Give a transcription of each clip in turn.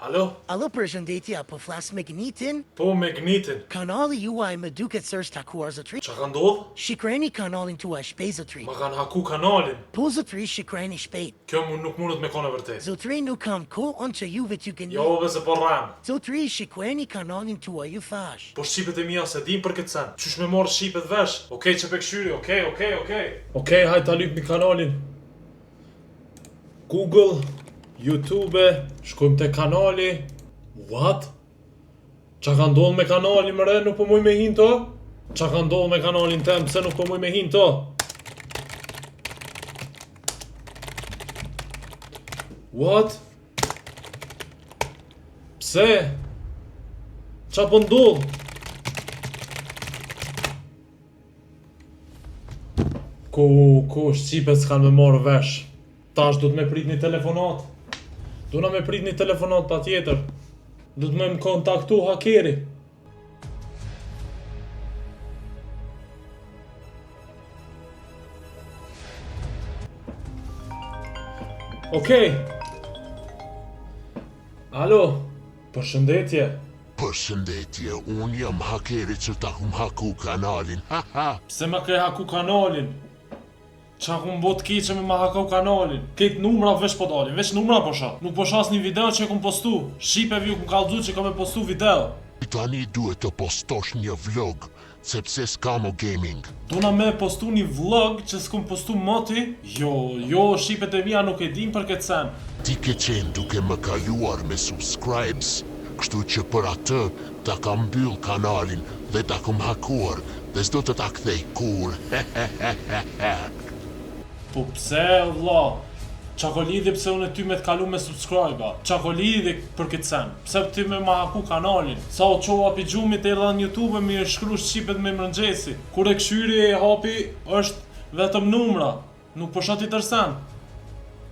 Alo, përshëndetje, po flas me Gnitin? Po, me Gnitin. Kanali juaj më duket se është hakuar zotri. Qa ka ndodh? Shikreni kanalin tuaj shpejt zotri. Ma kanë haku kanalin. Po zotri, shikreni shpejt. Kjo nuk mundet me kone vërtet. Zotri, nuk kam kohën që juve t'ju keni. Jo, dhe se po rram. Zotri, shikreni kanalin tuaj, ju thash. Po shqipet e mia se dim për këtë sen. Qysh me morë shqipet vesh? Okej, që pe këshyri, okej. Okej, hajt ta lyp një kanalin. Google, YouTube, shkojmë te kanali. What? Qa ka ndodh me kanalin më re, nuk po muj me hin to? Qa ka ndodh me kanalin tem, pse nuk po muj me hin to? What? Pse? Qa po ndodh? Ku shqipet s'kan me marrë vesh. Tash du t'me prit një telefonat. Du na me prit një telefonat pa tjetër. Du t'me më kontaktu hakeri. Okej. Alo, përshëndetje. Përshëndetje, unë jam hakeri që ta hum haku kanalin, Pse ma ke haku kanalin? Qa ku m'bot keqe me ma haku kanalin? Ketë numra vesh po dalin, veç numra po sha. Nuk po shas një video që e kum postu. Shqipev ju kum kallxu që kam e postu video. Tani duhet të postosh një vlog, sepse s'kam o gaming. Duna me postu një vlog që s'kum postu moti? Jo, shqipet e mia nuk e din për këtë sen. Ti ke qenë duke më kaluar me subscribes, kështu që për atë ta kam mbyll kanalin dhe ta kam hakuar dhe s'do të ta kthej kur. Po pse, vlla? Qa ko lidhi pse unë e ty me t'kalu me subscribe-a? Qa ko lidhi për këtë sen? Pse ty me ma haku kanalin? Sa o qova pi gjumit e edhe në YouTube mi e shkru shqipet me mërëngjesi. Kur e këshyri e hapi është vetëm numra, nuk po shati tërsen.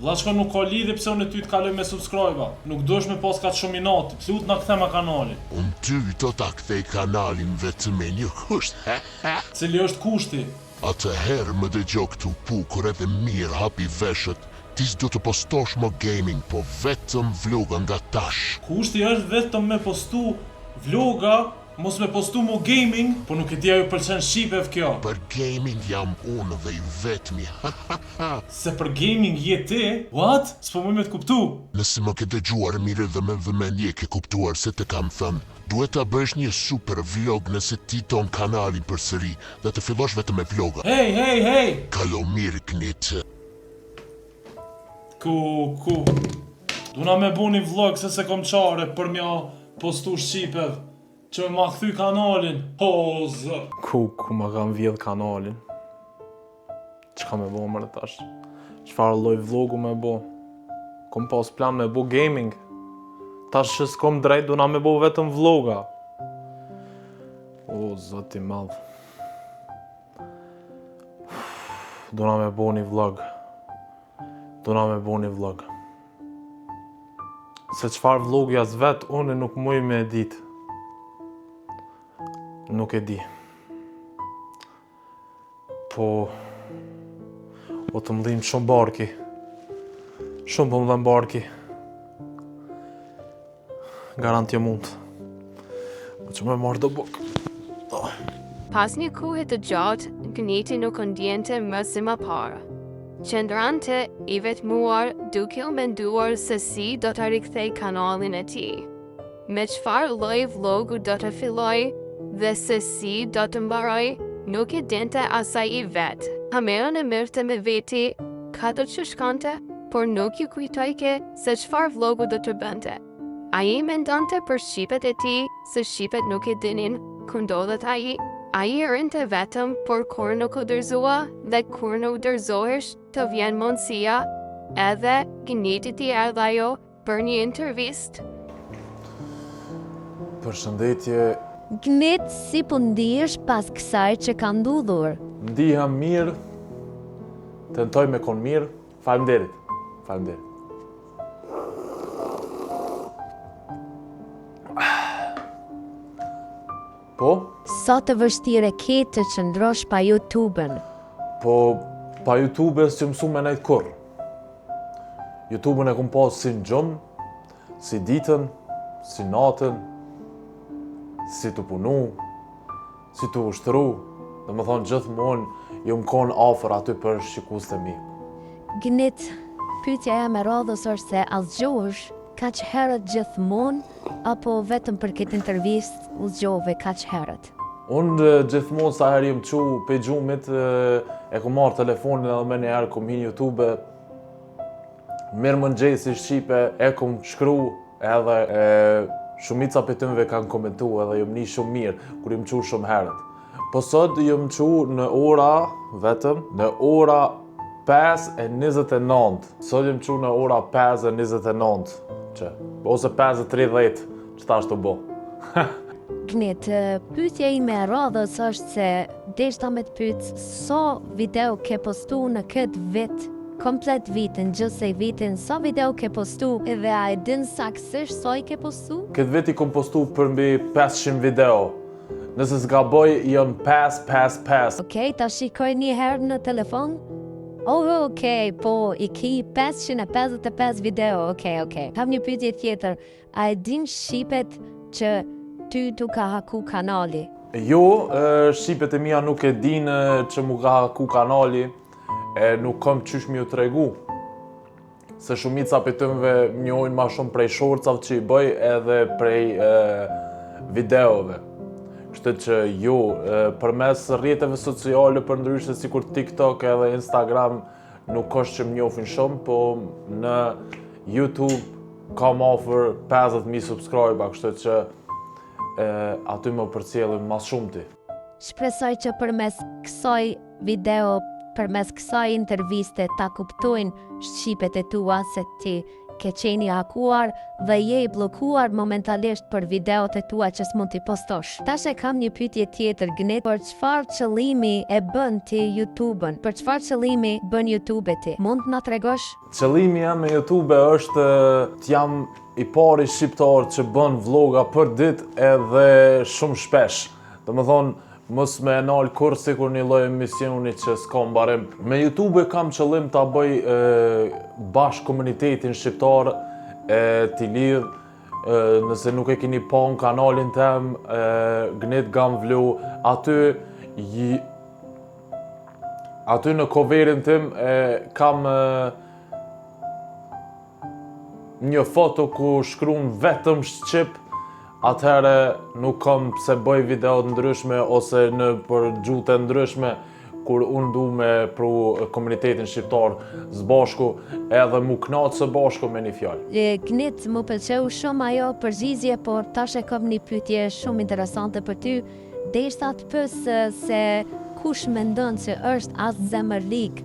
Vlla qka nuk ka lidhi pse unë e ty t'kalu me subscribe-a? Nuk dosh me pas ka të shuminati, plut na kthema kanalin. Unë ty do ta kthej kanalin vetëm me një kusht. Cili është kushti? Atëherë më dëgjo këtu pukur edhe mirë hapi veshët, ti s'do të postosh më gaming, po vetëm vloga nga tash. Kushti është vetëm me postu vloga, mos me postu mo gaming, po nuk e dia ju pëlqen shqipev kjo. Për gaming jam unë dhe i vetmi. Se për gaming je ti? What? S'po më me t'kuptu. Nëse më ke dëgjuar mirë dhe me vëmendje ke kuptuar se të kam thënë, duhet ta bësh një super vlog nëse ti ton kanalin përsëri dhe të fillosh vetëm me vloga. Hey! Kalo mirë Gnit. Ku? Duna me bu një vlog se kom qare për mja postu shqipev që ma kthy kanalin. Ho, zë. Ku ma kam vjedh kanalin? Çka me bo mërë tash? Çfarë lloj vlogu me bo? Kom pas plan me bo gaming. Tash që s'kom drejt, duna me bo vetëm vloga. O, zoti madh. Duna me bo një vlog. Se çfarë vlogja s'vet, unë nuk muj me edit. Nuk e di. Po të mdhim shumë barki. Shumë po mdhem barki. Garantë mund. Po që me marrë do buk. Pas një kohe të gjatë, Gniti nuk ndjente më si më parë. Qëndrante i vetmuar duke u menduar se si do të rikthej kanalin e tij. Me çfarë lloj vlogu do të filloj dhe se si do të mbaroj, nuk e dinte asaj i vet. Kamerën e merrte me veti, katër që shkante, por nuk ju kujtojke se çfarë vlogu do të bënte. Ai mendonte për shqipet e tij, se shqipet nuk e dinin ku ndodhet ai. Ai rinte vetëm, por kur nuk u dërzua dhe kur nuk dërzohesh të vjen mundësia, edhe Gniti t'i erdha ajo për një intervistë. Përshëndetje. Gnit, si po ndihesh pas kësaj që ka ndodhur? Ndiha mirë. Tentoj me kon mirë. Faleminderit. Po? Sa të vështirë ke të qëndrosh pa YouTube-ën? Po, pa YouTube-ës që mësu me nejtë kur. YouTube-ën e kum pas si në gjumë, si ditën, si natën, si të punu, si të ushtru, dhe më thonë gjithmonë ju më konë afër aty për shikues të mi. Gnit, pyetja e me radhës është se a zgjohesh kaq herët gjithmonë apo vetëm për këtë intervistë u zgjove kaq herët? Unë gjithmonë sa herë jëm qu pe gjumit, e ku marrë telefonin edhe me njëherë kum hin YouTube, mirë mëngjesi Shqipe, e kum shkru edhe shumica për tëmve kanë komentu edhe jëm një shumë mirë, kur jëm qu shumë herët. Po sot jëm qu në ora, vetëm, në ora 5:29. Sot jëm qu në ora 5:29, ose 5:30, që ta është të bo. Gnit, pyetja ime e radhës është se deshta me të pyet sa video ke postu në këtë vit, komplet vitin, gjithsej vitin, sa video ke postu edhe a e din saktësisht sa i ke postu? Këtë vit i kom postu për mbi 500 video. Nëse s'gaboj, jëm 5. Okej, ta shikoj një herë në telefon? Okej, po, i ki 555 video, okej. Kam një pyetje tjetër, a e din shqipet që ty tu ka haku kanali? Jo, shqipet e mia nuk e din që mu ka haku kanali, e nuk kam qysh mi ju tregu. Se shumica për tëmve më njohin ma shumë prej shorcave që i bëj edhe prej videove. Kështu që jo, përmes rrjeteve sociale për ndryshe sikur TikTok edhe Instagram nuk është që më njohin shumë, po në YouTube kam afër 50.000 subscribe, kështu që aty më përcjellin mas shumti. Shpresoj që përmes kësaj video, përmes kësaj interviste ta kuptojnë shqipet e tua se ti ke qeni hakuar dhe je i blokuar momentalisht për videot e tua që s'mund t'i postosh. Tash e kam një pyetje tjetër, Gnit, për çfarë qëllimi e bën ti YouTube-ën? Për çfarë qëllimi bën YouTube ti? Mund na tregosh? Qëllimi jam me YouTube është t'jam i pari shqiptar që bën vloga për ditë edhe shumë shpesh. Domethënë, mos me nal kur sikur një lloj emisioni që s'ka mbarim. Me YouTube kam qëllim ta bëj bashkë komunitetin shqiptar, t'i lidh, nëse nuk e keni pa në kanalin tem, Gnit Gamvlu, aty në coverin tim kam një foto ku shkruan vetëm shqip. Atëherë nuk kam pse bëj video të ndryshme ose në për gjuhë të ndryshme kur unë du me pru komunitetin shqiptar zbashku edhe mu knatë së bashku me një fjalë. Gnit, më pëlqeu shumë ajo përgjigje, por tash e kam një pyetje shumë interesante për ty. Deshta të pyes se kush mendon se është as zemërlik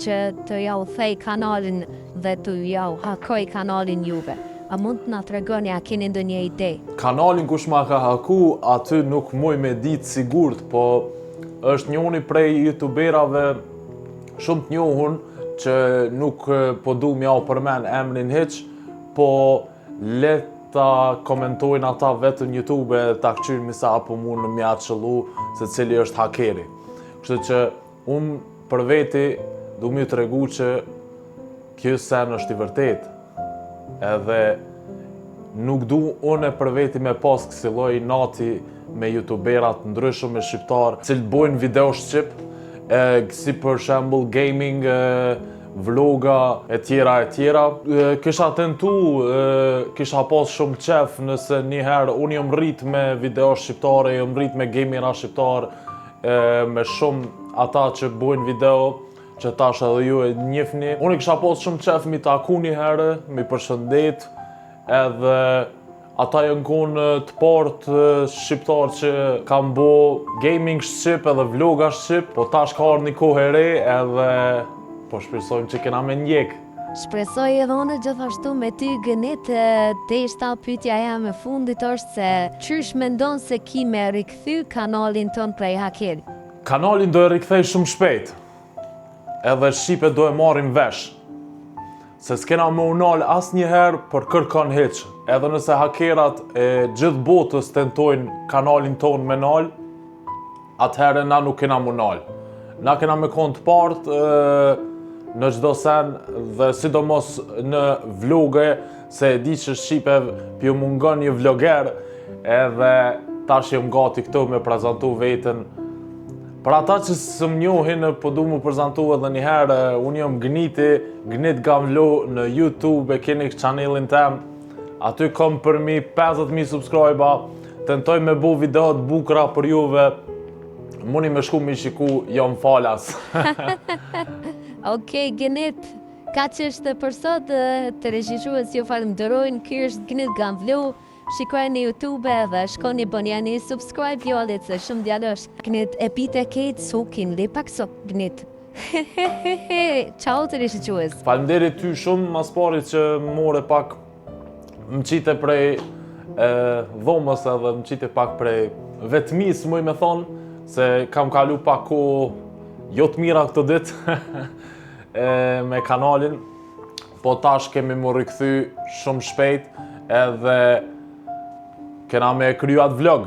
që të jau thej kanalin dhe të jau hakoj kanalin juve? A mund të na tregoni, a keni ndonjë ide? Kanalin kush ma ka haku, aty nuk muj me ditë sigurt, po është njoni prej youtuberave shumë të njohun që nuk po du m'jau përmen emrin hiq, po le ta komentojnë ata vetëm YouTube e ta këqyrë misa apo mund në mja qëllu se cili është hakeri. Kështu që unë për veti du m'ju tregu që kjo sen është i vërtet. Edhe nuk du unë për veti me pas kësi lloj nati me youtuberat ndryshëm me shqiptar, cilë bojnë video shqip, si për shembull gaming, vloga e tjera. Kisha tentu, kisha pas shumë qef nëse njëherë unë jom rrit me video shqiptare, jom rrit me gamera shqiptar, me shumë ata që bojnë video, që tash edhe ju e njihni. Unë kisha pas shumë qef mi taku një herë, mi përshëndet, edhe ata janë konë të partë shqiptar që kam bo gaming shqip edhe vloga shqip, po tash ka ardhur një kohë e re edhe po shpresojmë që kena me ndjek. Shpresoj edhe unë gjithashtu me ty, Gnit, deshta pyetja jam e fundit është se qysh mendon se ki me rikthy kanalin ton prej hakerit? Kanalin do e rikthej shumë shpejt. Edhe shqipe do e marrin vesh. Se s'kena më unal as njëherë për kërkon hiq. Edhe nëse hakerat e gjithë botës tentojnë kanalin ton me nal, atëherë na nuk kena më nal. Na kena me konë të partë në çdo sen dhe sidomos në vloge, se e di që shqipev pjo mungon një vloger, edhe tash jam gati këtu me prezentu veten. Për ata që së më njohin, po du mu prezentu edhe njëherë, unë jam Gnit Gamvlo në YouTube, e keni channelin tem. Aty kom për mi 50.000 subscribe-a, tentoj me bo videot bukra për juve, muni me shku mi shiku, jam falas. Okej, Gnit, ka që është për sot të regjishues ju falenderojnë, ky është Gnit Gamvlo. Shikojni YouTube dhe shkoni bënjani subscribe fjallit se shumë djalosh. Gnit e pite kejt sukin, li pak sok, Gnit. Ciao të regjishues. Faleminderit ty shumë, mas pari që more pak më qite prej dhomës edhe më qite pak prej vetmis, muj me thonë, se kam kalu pak ko jo të mira këto ditë me kanalin, po tash kemi më rikthy shumë shpejt edhe kena me kryu atë vlog.